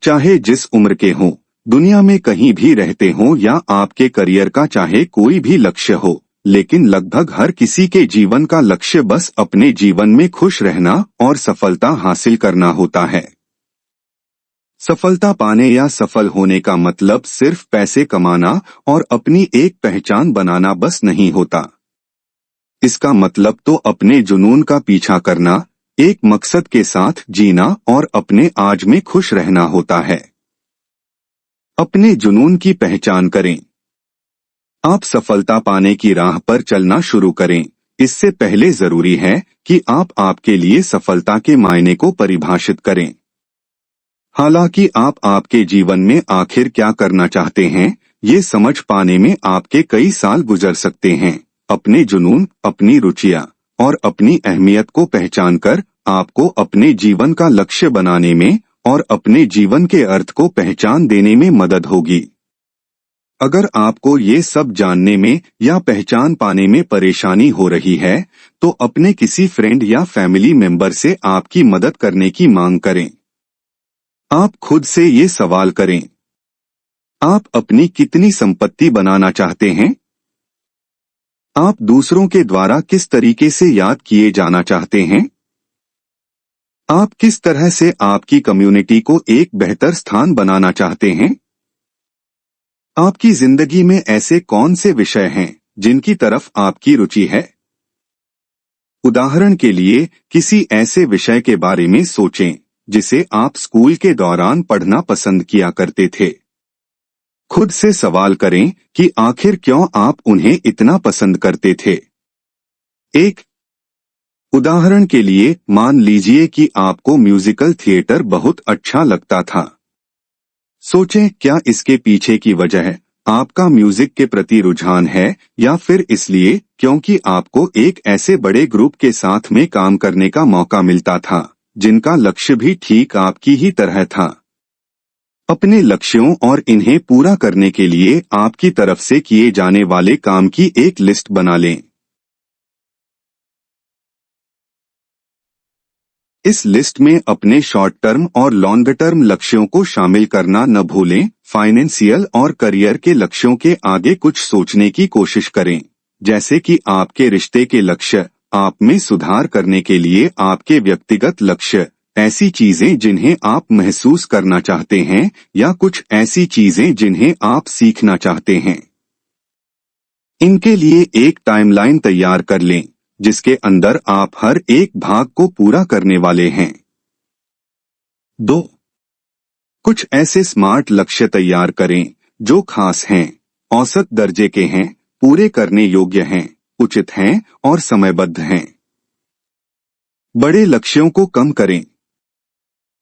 चाहे जिस उम्र के हों, दुनिया में कहीं भी रहते हों या आपके करियर का चाहे कोई भी लक्ष्य हो, लेकिन लगभग हर किसी के जीवन का लक्ष्य बस अपने जीवन में खुश रहना और सफलता हासिल करना होता है। सफलता पाने या सफल होने का मतलब सिर्फ पैसे कमाना और अपनी एक पहचान बनाना बस नहीं होता। इसका मतलब तो अपने जुनून का पीछा करना, एक मकसद के साथ जीना और अपने आज में खुश रहना होता है। अपने जुनून की पहचान करें। आप सफलता पाने की राह पर चलना शुरू करें। इससे पहले जरूरी है कि आप आपके लिए सफलता के मायने को परिभाषित करें। हालांकि आप आपके जीवन में आखिर क्या करना चाहते हैं, ये समझ पाने में आपके कई साल गुजर सकते हैं। अपने जुनून, अपनी रुचियां और अपनी अहमियत को पहचानकर आपको अपने जीवन का लक्ष्य बनाने में और अपने जीवन के अर्थ को पहचान देने में मदद होगी। अगर आपको ये सब जानने में या पहचान पाने में परेशानी हो रही है, तो अपने किसी फ्रेंड या फैमिली मेंबर से आपकी मदद करने की मांग करें। आप खुद से ये सवाल करें, आप अपनी कितनी संपत्ति बनाना चाहते हैं? आप दूसरों के द्वारा किस तरीके से याद किए जाना चाहते हैं? आप किस तरह से आपकी कम्युनिटी को एक बेहतर स्थान बनाना चाहते हैं? आपकी जिंदगी में ऐसे कौन से विषय हैं जिनकी तरफ आपकी रुचि है? उदाहरण के लिए, किसी ऐसे विषय के बारे में सोचें जिसे आप स्कूल के दौरान पढ़ना पसंद किया करते थे। खुद से सवाल करें कि आखिर क्यों आप उन्हें इतना पसंद करते थे। एक उदाहरण के लिए, मान लीजिए कि आपको म्यूजिकल थिएटर बहुत अच्छा लगता था। सोचें, क्या इसके पीछे की वजह आपका म्यूजिक के प्रति रुझान है या फिर इसलिए क्योंकि आपको एक ऐसे बड़े ग्रुप के साथ में काम करने का मौका मिलता था जिनका लक्ष्य भी ठीक आपकी ही तरह था। अपने लक्ष्यों और इन्हें पूरा करने के लिए आपकी तरफ से किए जाने वाले काम की एक लिस्ट बना लें। इस लिस्ट में अपने शॉर्ट टर्म और लॉन्ग टर्म लक्ष्यों को शामिल करना न भूलें। फाइनेंशियल और करियर के लक्ष्यों के आगे कुछ सोचने की कोशिश करें, जैसे कि आपके रिश्ते के लक्ष्य, आप में सुधार करने के लिए आपके व्यक्तिगत लक्ष्य, ऐसी चीजें जिन्हें आप महसूस करना चाहते हैं या कुछ ऐसी चीजें जिन्हें आप सीखना चाहते हैं। इनके लिए एक टाइमलाइन तैयार कर लें जिसके अंदर आप हर एक भाग को पूरा करने वाले हैं। 2. कुछ ऐसे स्मार्ट लक्ष्य तैयार करें जो खास हैं, औसत दर्जे के हैं, पूरे करने योग्य हैं, उचित हैं और समयबद्ध हैं। बड़े लक्ष्यों को कम करें।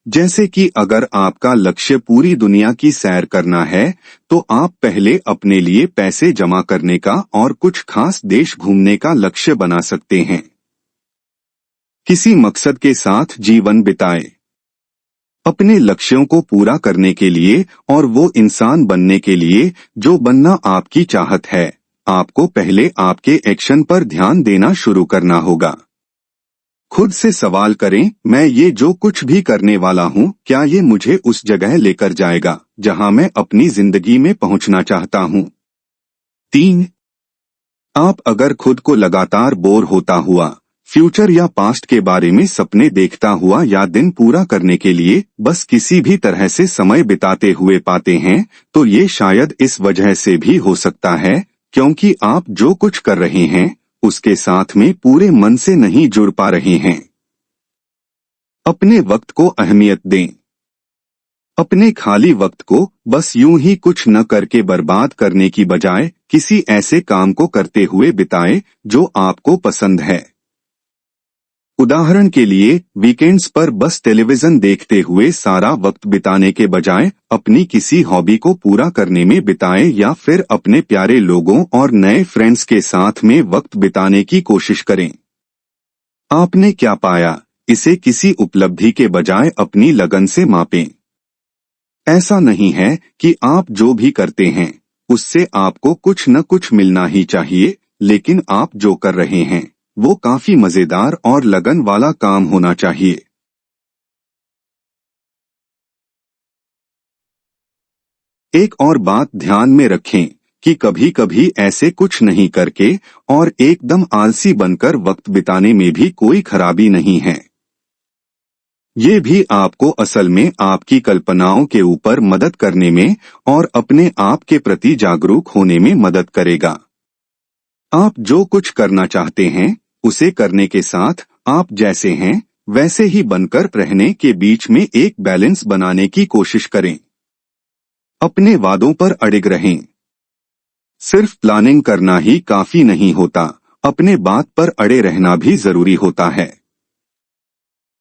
जैसे कि अगर आपका लक्ष्य पूरी दुनिया की सैर करना है, तो आप पहले अपने लिए पैसे जमा करने का और कुछ खास देश घूमने का लक्ष्य बना सकते हैं। किसी मकसद के साथ जीवन बिताएं। अपने लक्ष्यों को पूरा करने के लिए और वो इंसान बनने के लिए जो बनना आपकी चाहत है, आपको पहले आपके एक्शन पर ध्यान देना शुरू करना होगा। खुद से सवाल करें, मैं ये जो कुछ भी करने वाला हूँ, क्या ये मुझे उस जगह लेकर जाएगा जहाँ मैं अपनी जिंदगी में पहुँचना चाहता हूँ? 3. आप अगर खुद को लगातार बोर होता हुआ, फ्यूचर या पास्ट के बारे में सपने देखता हुआ या दिन पूरा करने के लिए बस किसी भी तरह से समय बिताते हुए पाते हैं, तो ये शायद इस वजह से भी हो सकता है क्योंकि आप जो कुछ कर रहे हैं उसके साथ में पूरे मन से नहीं जुड़ पा रहे हैं। अपने वक्त को अहमियत दें। अपने खाली वक्त को बस यूं ही कुछ न करके बर्बाद करने की बजाय किसी ऐसे काम को करते हुए बिताएं जो आपको पसंद है। उदाहरण के लिए, वीकेंड्स पर बस टेलीविजन देखते हुए सारा वक्त बिताने के बजाय अपनी किसी हॉबी को पूरा करने में बिताएं या फिर अपने प्यारे लोगों और नए फ्रेंड्स के साथ में वक्त बिताने की कोशिश करें। आपने क्या पाया, इसे किसी उपलब्धि के बजाय अपनी लगन से मापें। ऐसा नहीं है कि आप जो भी करते हैं उससे आपको कुछ न कुछ मिलना ही चाहिए, लेकिन आप जो कर रहे हैं वो काफी मजेदार और लगन वाला काम होना चाहिए। एक और बात ध्यान में रखें कि कभी कभी ऐसे कुछ नहीं करके और एकदम आलसी बनकर वक्त बिताने में भी कोई खराबी नहीं है। ये भी आपको असल में आपकी कल्पनाओं के ऊपर मदद करने में और अपने आप के प्रति जागरूक होने में मदद करेगा। आप जो कुछ करना चाहते हैं उसे करने के साथ आप जैसे हैं वैसे ही बनकर रहने के बीच में एक बैलेंस बनाने की कोशिश करें। अपने वादों पर अडिग रहें। सिर्फ प्लानिंग करना ही काफी नहीं होता, अपने बात पर अड़े रहना भी जरूरी होता है।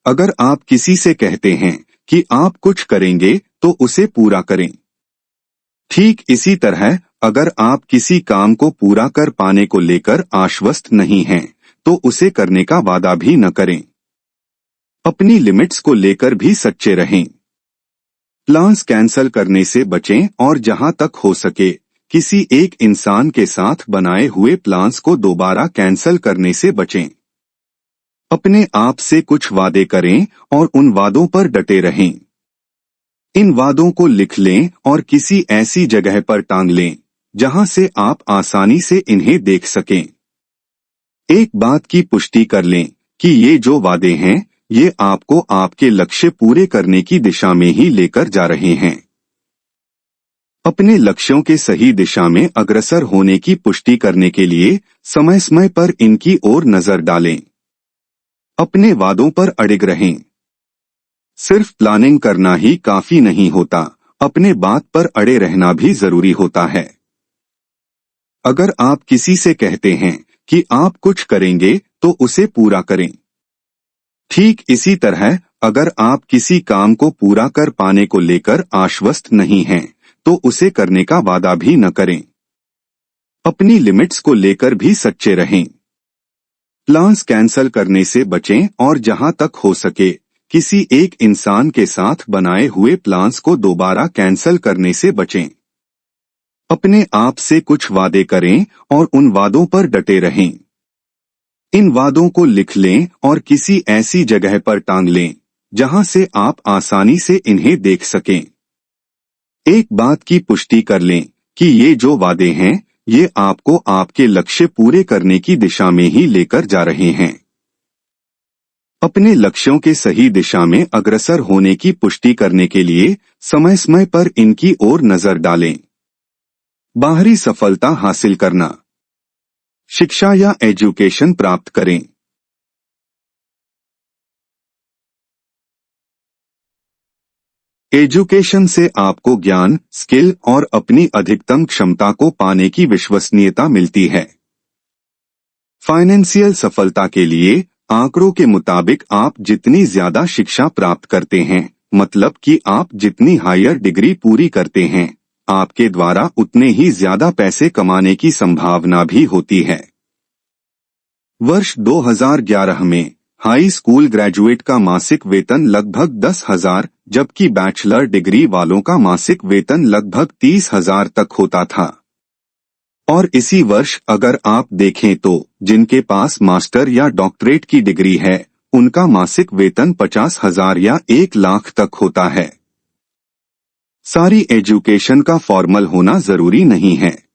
अगर आप किसी से कहते हैं कि आप कुछ करेंगे तो उसे पूरा करें। ठीक इसी तरह अगर आप किसी काम को पूरा कर पाने को लेकर आश्वस्त नहीं हैं, तो उसे करने का वादा भी न करें। अपनी लिमिट्स को लेकर भी सच्चे रहें। प्लान्स कैंसल करने से बचें और जहां तक हो सके किसी एक इंसान के साथ बनाए हुए प्लान्स को दोबारा कैंसल करने से बचें। अपने आप से कुछ वादे करें और उन वादों पर डटे रहें। इन वादों को लिख लें और किसी ऐसी जगह पर टांग लें जहां से आप आसानी से इन्हें देख सकें। एक बात की पुष्टि कर लें कि ये जो वादे हैं ये आपको आपके लक्ष्य पूरे करने की दिशा में ही लेकर जा रहे हैं। अपने लक्ष्यों के सही दिशा में अग्रसर होने की पुष्टि करने के लिए समय समय पर इनकी ओर नजर डालें। अपने वादों पर अडिग रहें। सिर्फ प्लानिंग करना ही काफी नहीं होता, अपने बात पर अड़े रहना भी जरूरी होता है। अगर आप किसी से कहते हैं कि आप कुछ करेंगे तो उसे पूरा करें। ठीक इसी तरह अगर आप किसी काम को पूरा कर पाने को लेकर आश्वस्त नहीं हैं, तो उसे करने का वादा भी न करें। अपनी लिमिट्स को लेकर भी सच्चे रहें। प्लान्स कैंसल करने से बचें और जहां तक हो सके किसी एक इंसान के साथ बनाए हुए प्लान्स को दोबारा कैंसल करने से बचें। अपने आप से कुछ वादे करें और उन वादों पर डटे रहें। इन वादों को लिख लें और किसी ऐसी जगह पर टांग लें जहां से आप आसानी से इन्हें देख सकें। एक बात की पुष्टि कर लें कि ये जो वादे हैं ये आपको आपके लक्ष्य पूरे करने की दिशा में ही लेकर जा रहे हैं। अपने लक्ष्यों के सही दिशा में अग्रसर होने की पुष्टि करने के लिए समय समय पर इनकी ओर नजर डालें। बाहरी सफलता हासिल करना। शिक्षा या एजुकेशन प्राप्त करें। एजुकेशन से आपको ज्ञान, स्किल और अपनी अधिकतम क्षमता को पाने की विश्वसनीयता मिलती है। फाइनेंशियल सफलता के लिए आंकड़ों के मुताबिक आप जितनी ज्यादा शिक्षा प्राप्त करते हैं, मतलब कि आप जितनी हायर डिग्री पूरी करते हैं, आपके द्वारा उतने ही ज्यादा पैसे कमाने की संभावना भी होती है। वर्ष 2011 में हाई स्कूल ग्रेजुएट का मासिक वेतन लगभग 10,000, जबकि बैचलर डिग्री वालों का मासिक वेतन लगभग 30,000 तक होता था। और इसी वर्ष अगर आप देखें तो जिनके पास मास्टर या डॉक्टरेट की डिग्री है उनका मासिक वेतन 50,000 या 1 लाख तक होता है। सारी एजुकेशन का फॉर्मल होना जरूरी नहीं है।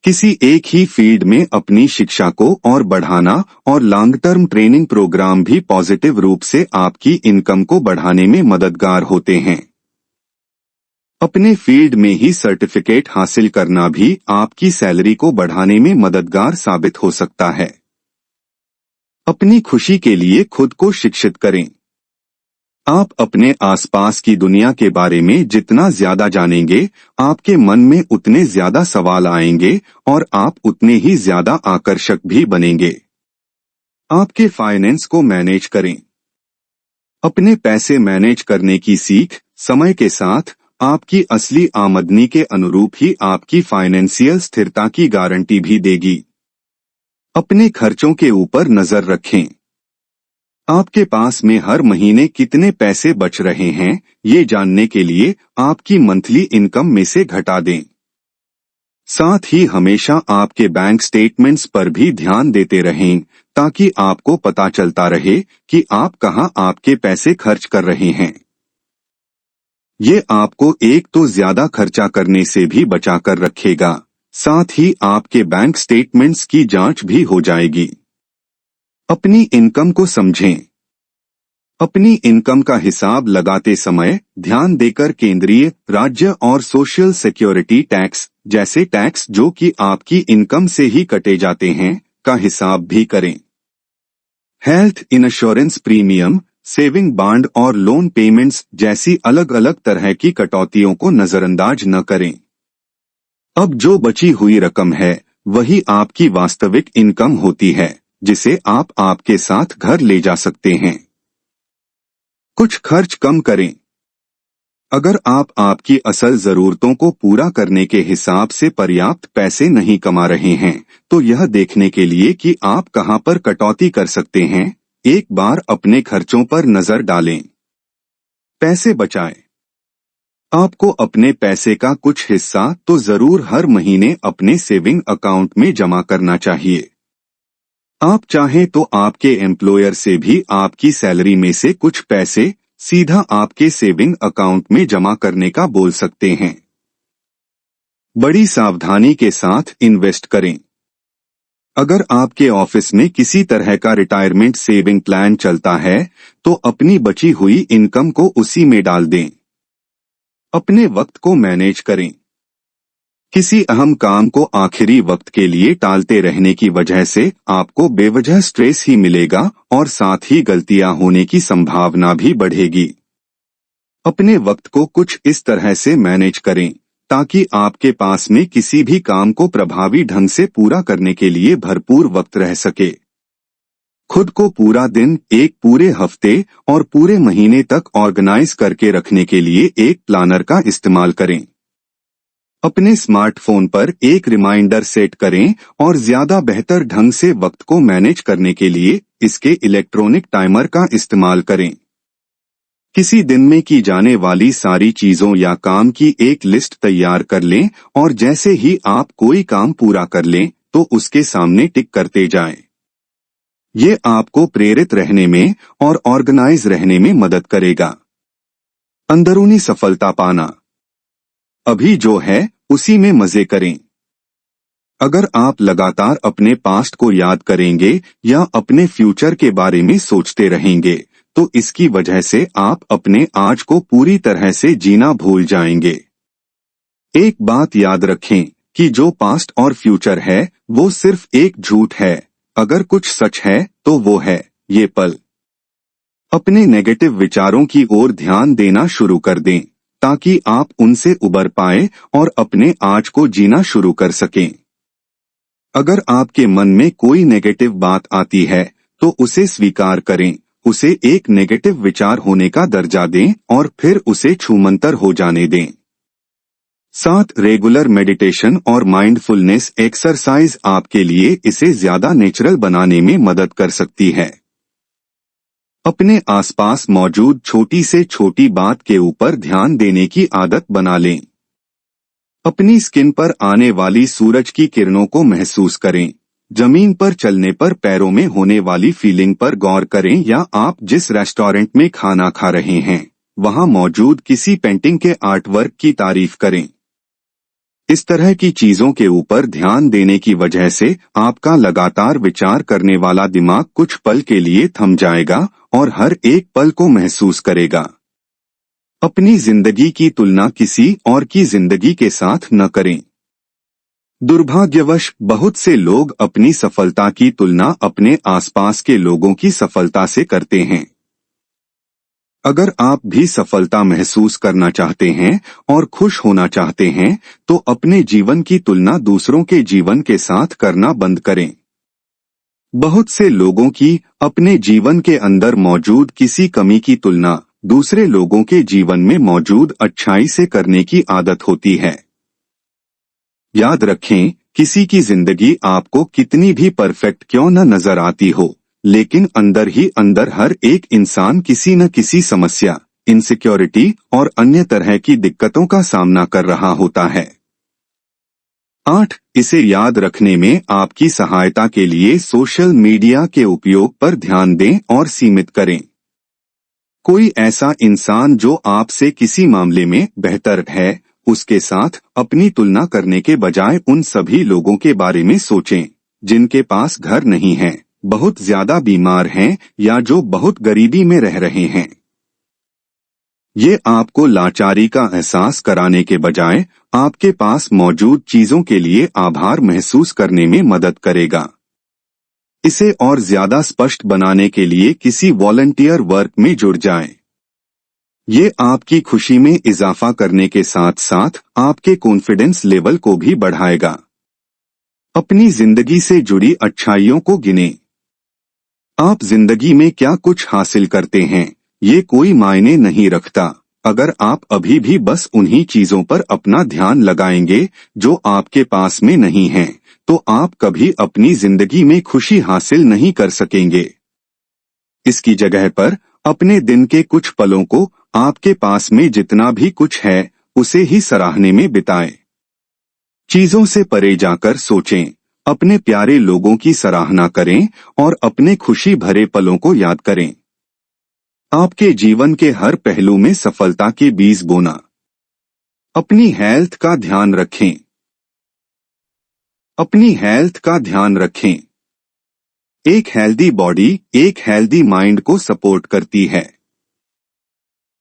किसी एक ही फील्ड में अपनी शिक्षा को और बढ़ाना और लॉन्ग टर्म ट्रेनिंग प्रोग्राम भी पॉजिटिव रूप से आपकी इनकम को बढ़ाने में मददगार होते हैं। अपने फील्ड में ही सर्टिफिकेट हासिल करना भी आपकी सैलरी को बढ़ाने में मददगार साबित हो सकता है। अपनी खुशी के लिए खुद को शिक्षित करें। आप अपने आसपास की दुनिया के बारे में जितना ज्यादा जानेंगे, आपके मन में उतने ज्यादा सवाल आएंगे और आप उतने ही ज्यादा आकर्षक भी बनेंगे। आपके फाइनेंस को मैनेज करें। अपने पैसे मैनेज करने की सीख समय के साथ आपकी असली आमदनी के अनुरूप ही आपकी फाइनेंशियल स्थिरता की गारंटी भी देगी। अपने खर्चों के ऊपर नजर रखें। आपके पास में हर महीने कितने पैसे बच रहे हैं, ये जानने के लिए आपकी मंथली इनकम में से घटा दें। साथ ही हमेशा आपके बैंक स्टेटमेंट्स पर भी ध्यान देते रहें ताकि आपको पता चलता रहे कि आप कहां आपके पैसे खर्च कर रहे हैं। ये आपको एक तो ज्यादा खर्चा करने से भी बचाकर रखेगा, साथ ही आपके बैंक स्टेटमेंट्स की जांच भी हो जाएगी। अपनी इनकम को समझें। अपनी इनकम का हिसाब लगाते समय ध्यान देकर केंद्रीय, राज्य और सोशल सिक्योरिटी टैक्स जैसे टैक्स जो कि आपकी इनकम से ही कटे जाते हैं का हिसाब भी करें। Health insurance premium, saving bond और लोन पेमेंट्स जैसी अलग अलग तरह की कटौतियों को नजरअंदाज न करें। अब जो बची हुई रकम है वही आपकी वास्तविक इनकम होती है, जिसे आप आपके साथ घर ले जा सकते हैं। कुछ खर्च कम करें। अगर आप आपकी असल जरूरतों को पूरा करने के हिसाब से पर्याप्त पैसे नहीं कमा रहे हैं, तो यह देखने के लिए कि आप कहां पर कटौती कर सकते हैं, एक बार अपने खर्चों पर नजर डालें। पैसे बचाएं। आपको अपने पैसे का कुछ हिस्सा तो जरूर हर महीने अपने सेविंग अकाउंट में जमा करना चाहिए। आप चाहें तो आपके एम्प्लॉयर से भी आपकी सैलरी में से कुछ पैसे सीधा आपके सेविंग अकाउंट में जमा करने का बोल सकते हैं। बड़ी सावधानी के साथ इन्वेस्ट करें। अगर आपके ऑफिस में किसी तरह का रिटायरमेंट सेविंग प्लान चलता है, तो अपनी बची हुई इनकम को उसी में डाल दें। अपने वक्त को मैनेज करें। किसी अहम काम को आखिरी वक्त के लिए टालते रहने की वजह से आपको बेवजह स्ट्रेस ही मिलेगा और साथ ही गलतियां होने की संभावना भी बढ़ेगी। अपने वक्त को कुछ इस तरह से मैनेज करें ताकि आपके पास में किसी भी काम को प्रभावी ढंग से पूरा करने के लिए भरपूर वक्त रह सके। खुद को पूरा दिन, एक पूरे हफ्ते और पूरे महीने तक ऑर्गेनाइज करके रखने के लिए एक प्लानर का इस्तेमाल करें। अपने स्मार्टफोन पर एक रिमाइंडर सेट करें और ज्यादा बेहतर ढंग से वक्त को मैनेज करने के लिए इसके इलेक्ट्रॉनिक टाइमर का इस्तेमाल करें। किसी दिन में की जाने वाली सारी चीजों या काम की एक लिस्ट तैयार कर लें और जैसे ही आप कोई काम पूरा कर लें तो उसके सामने टिक करते जाएं। ये आपको प्रेरित रहने में और ऑर्गेनाइज रहने में मदद करेगा। अंदरूनी सफलता पाना। अभी जो है उसी में मजे करें। अगर आप लगातार अपने पास्ट को याद करेंगे या अपने फ्यूचर के बारे में सोचते रहेंगे, तो इसकी वजह से आप अपने आज को पूरी तरह से जीना भूल जाएंगे। एक बात याद रखें कि जो पास्ट और फ्यूचर है वो सिर्फ एक झूठ है, अगर कुछ सच है तो वो है ये पल। अपने नेगेटिव विचारों की ओर ध्यान देना शुरू कर दें ताकि आप उनसे उबर पाएं और अपने आज को जीना शुरू कर सकें। अगर आपके मन में कोई नेगेटिव बात आती है तो उसे स्वीकार करें, उसे एक नेगेटिव विचार होने का दर्जा दें और फिर उसे छूमंतर हो जाने दें। 7. रेगुलर मेडिटेशन और माइंडफुलनेस एक्सरसाइज आपके लिए इसे ज्यादा नेचुरल बनाने में मदद कर सकती है। अपने आसपास मौजूद छोटी से छोटी बात के ऊपर ध्यान देने की आदत बना लें। अपनी स्किन पर आने वाली सूरज की किरणों को महसूस करें। जमीन पर चलने पर पैरों में होने वाली फीलिंग पर गौर करें या आप जिस रेस्टोरेंट में खाना खा रहे हैं वहां मौजूद किसी पेंटिंग के आर्टवर्क की तारीफ करें। इस तरह की चीजों के ऊपर ध्यान देने की वजह से आपका लगातार विचार करने वाला दिमाग कुछ पल के लिए थम जाएगा और हर एक पल को महसूस करेगा। अपनी जिंदगी की तुलना किसी और की जिंदगी के साथ न करें। दुर्भाग्यवश बहुत से लोग अपनी सफलता की तुलना अपने आसपास के लोगों की सफलता से करते हैं। अगर आप भी सफलता महसूस करना चाहते हैं और खुश होना चाहते हैं तो अपने जीवन की तुलना दूसरों के जीवन के साथ करना बंद करें। बहुत से लोगों की अपने जीवन के अंदर मौजूद किसी कमी की तुलना दूसरे लोगों के जीवन में मौजूद अच्छाई से करने की आदत होती है। याद रखें, किसी की जिंदगी आपको कितनी भी परफेक्ट क्यों न नजर आती हो, लेकिन अंदर ही अंदर हर एक इंसान किसी न किसी समस्या, इनसिक्योरिटी और अन्य तरह की दिक्कतों का सामना कर रहा होता है। 8. इसे याद रखने में आपकी सहायता के लिए सोशल मीडिया के उपयोग पर ध्यान दें और सीमित करें। कोई ऐसा इंसान जो आपसे किसी मामले में बेहतर है, उसके साथ अपनी तुलना करने के बजाय उन सभी लोगों के बारे में सोचें जिनके पास घर नहीं है, बहुत ज्यादा बीमार हैं या जो बहुत गरीबी में रह रहे हैं। ये आपको लाचारी का एहसास कराने के बजाय आपके पास मौजूद चीजों के लिए आभार महसूस करने में मदद करेगा। इसे और ज्यादा स्पष्ट बनाने के लिए किसी वॉलंटियर वर्क में जुड़ जाएं। ये आपकी खुशी में इजाफा करने के साथ साथ आपके कॉन्फिडेंस लेवल को भी बढ़ाएगा। अपनी जिंदगी से जुड़ी अच्छाइयों को गिनें। आप जिंदगी में क्या कुछ हासिल करते हैं, ये कोई मायने नहीं रखता अगर आप अभी भी बस उन्हीं चीजों पर अपना ध्यान लगाएंगे जो आपके पास में नहीं हैं, तो आप कभी अपनी जिंदगी में खुशी हासिल नहीं कर सकेंगे। इसकी जगह पर अपने दिन के कुछ पलों को आपके पास में जितना भी कुछ है उसे ही सराहने में बिताएं। चीजों से परे जाकर सोचें, अपने प्यारे लोगों की सराहना करें और अपने खुशी भरे पलों को याद करें। आपके जीवन के हर पहलू में सफलता के बीज बोना। अपनी हेल्थ का ध्यान रखें। अपनी हेल्थ का ध्यान रखें। एक हेल्दी बॉडी एक हेल्दी माइंड को सपोर्ट करती है।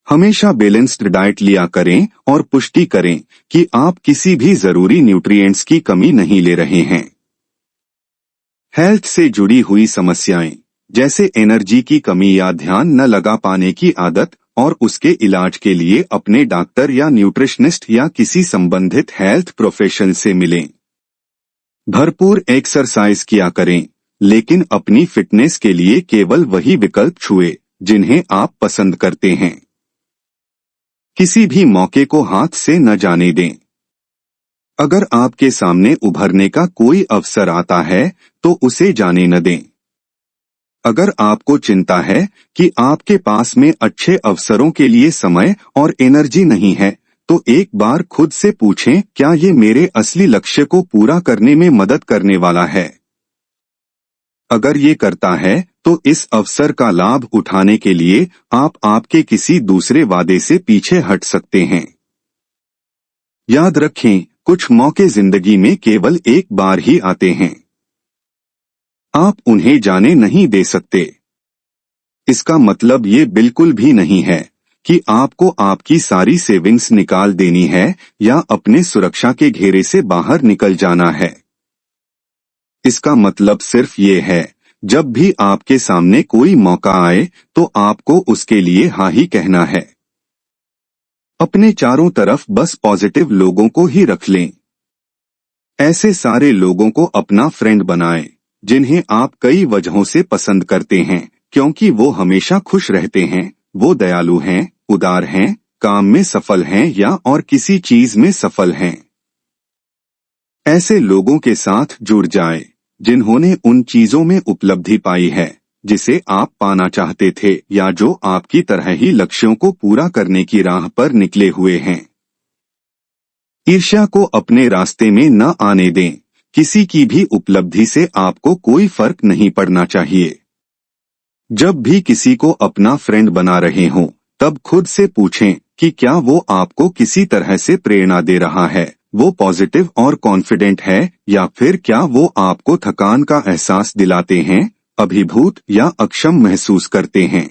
हमेशा बैलेंस्ड डाइट लिया करें और पुष्टि करें कि आप किसी भी जरूरी न्यूट्रिएंट्स की कमी नहीं ले रहे हैं। हेल्थ से जुड़ी हुई समस्याएं जैसे एनर्जी की कमी या ध्यान न लगा पाने की आदत और उसके इलाज के लिए अपने डॉक्टर या न्यूट्रिशनिस्ट या किसी संबंधित हेल्थ प्रोफेशनल से मिलें। भरपूर एक्सरसाइज किया करें, लेकिन अपनी फिटनेस के लिए केवल वही विकल्प छुएं जिन्हें आप पसंद करते हैं। किसी भी मौके को हाथ से न जाने दें। अगर आपके सामने उभरने का कोई अवसर आता है तो उसे जाने न दें। अगर आपको चिंता है कि आपके पास में अच्छे अवसरों के लिए समय और एनर्जी नहीं है, तो एक बार खुद से पूछें, क्या ये मेरे असली लक्ष्य को पूरा करने में मदद करने वाला है? अगर ये करता है तो इस अवसर का लाभ उठाने के लिए आप आपके किसी दूसरे वादे से पीछे हट सकते हैं। याद रखें, कुछ मौके जिंदगी में केवल एक बार ही आते हैं। आप उन्हें जाने नहीं दे सकते। इसका मतलब ये बिल्कुल भी नहीं है कि आपको आपकी सारी सेविंग्स निकाल देनी है या अपने सुरक्षा के घेरे से बाहर निकल जाना है। इसका मतलब सिर्फ ये है, जब भी आपके सामने कोई मौका आए तो आपको उसके लिए हाँ ही कहना है। अपने चारों तरफ बस पॉजिटिव लोगों को ही रख लें। ऐसे सारे लोगों को अपना फ्रेंड बनाएं जिन्हें आप कई वजहों से पसंद करते हैं, क्योंकि वो हमेशा खुश रहते हैं, वो दयालु हैं, उदार हैं, काम में सफल हैं या और किसी चीज में सफल हैं। ऐसे लोगों के साथ जुड़ जाएं जिन्होंने उन चीजों में उपलब्धि पाई है जिसे आप पाना चाहते थे या जो आपकी तरह ही लक्ष्यों को पूरा करने की राह पर निकले हुए हैं। ईर्ष्या को अपने रास्ते में न आने दें। किसी की भी उपलब्धि से आपको कोई फर्क नहीं पड़ना चाहिए। जब भी किसी को अपना फ्रेंड बना रहे हों, तब खुद से पूछें कि क्या वो आपको किसी तरह से प्रेरणा दे रहा है, वो पॉजिटिव और कॉन्फिडेंट है, या फिर क्या वो आपको थकान का एहसास दिलाते हैं, अभिभूत या अक्षम महसूस करते हैं।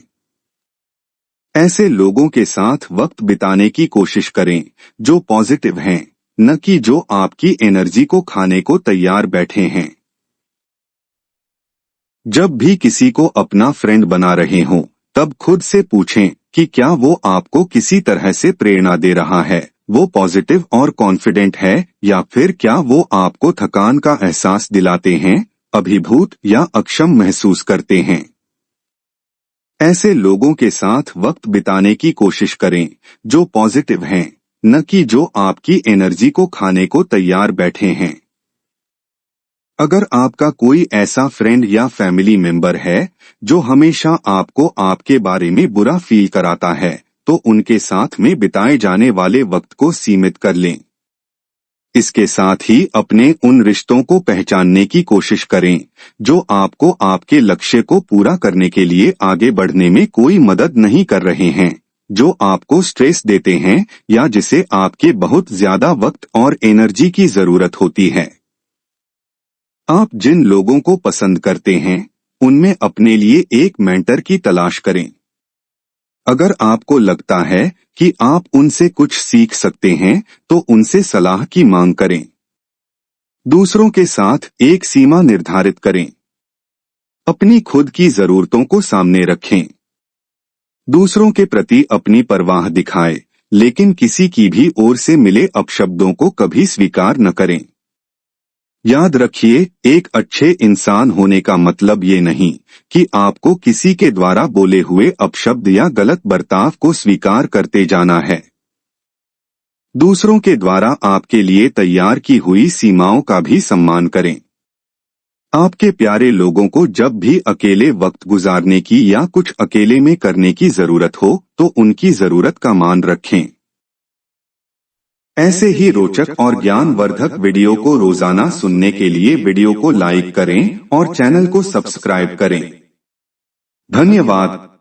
ऐसे लोगों के साथ वक्त बिताने की कोशिश करें जो पॉजिटिव हैं, न कि जो आपकी एनर्जी को खाने को तैयार बैठे हैं। जब भी किसी को अपना फ्रेंड बना रहे हों, तब खुद से पूछें कि क्या वो आपको किसी तरह से प्रेरणा दे रहा है, वो पॉजिटिव और कॉन्फिडेंट है, या फिर क्या वो आपको थकान का एहसास दिलाते हैं, अभिभूत या अक्षम महसूस करते हैं। ऐसे लोगों के साथ वक्त बिताने की कोशिश करें जो पॉजिटिव हैं, न कि जो आपकी एनर्जी को खाने को तैयार बैठे हैं। अगर आपका कोई ऐसा फ्रेंड या फैमिली मेंबर है जो हमेशा आपको आपके बारे में बुरा फील कराता है, तो उनके साथ में बिताए जाने वाले वक्त को सीमित कर लें। इसके साथ ही अपने उन रिश्तों को पहचानने की कोशिश करें जो आपको आपके लक्ष्य को पूरा करने के लिए आगे बढ़ने में कोई मदद नहीं कर रहे हैं, जो आपको स्ट्रेस देते हैं या जिसे आपके बहुत ज्यादा वक्त और एनर्जी की जरूरत होती है। आप जिन लोगों को पसंद करते हैं उनमें अपने लिए एक मेंटर की तलाश करें। अगर आपको लगता है कि आप उनसे कुछ सीख सकते हैं तो उनसे सलाह की मांग करें। दूसरों के साथ एक सीमा निर्धारित करें। अपनी खुद की जरूरतों को सामने रखें। दूसरों के प्रति अपनी परवाह दिखाएं, लेकिन किसी की भी ओर से मिले अपशब्दों को कभी स्वीकार न करें। याद रखिए, एक अच्छे इंसान होने का मतलब ये नहीं कि आपको किसी के द्वारा बोले हुए अपशब्द या गलत बर्ताव को स्वीकार करते जाना है। दूसरों के द्वारा आपके लिए तैयार की हुई सीमाओं का भी सम्मान करें। आपके प्यारे लोगों को जब भी अकेले वक्त गुजारने की या कुछ अकेले में करने की जरूरत हो तो उनकी जरूरत का मान रखें। ऐसे ही रोचक और ज्ञानवर्धक वीडियो को रोजाना सुनने के लिए वीडियो को लाइक करें और चैनल को सब्सक्राइब करें। धन्यवाद।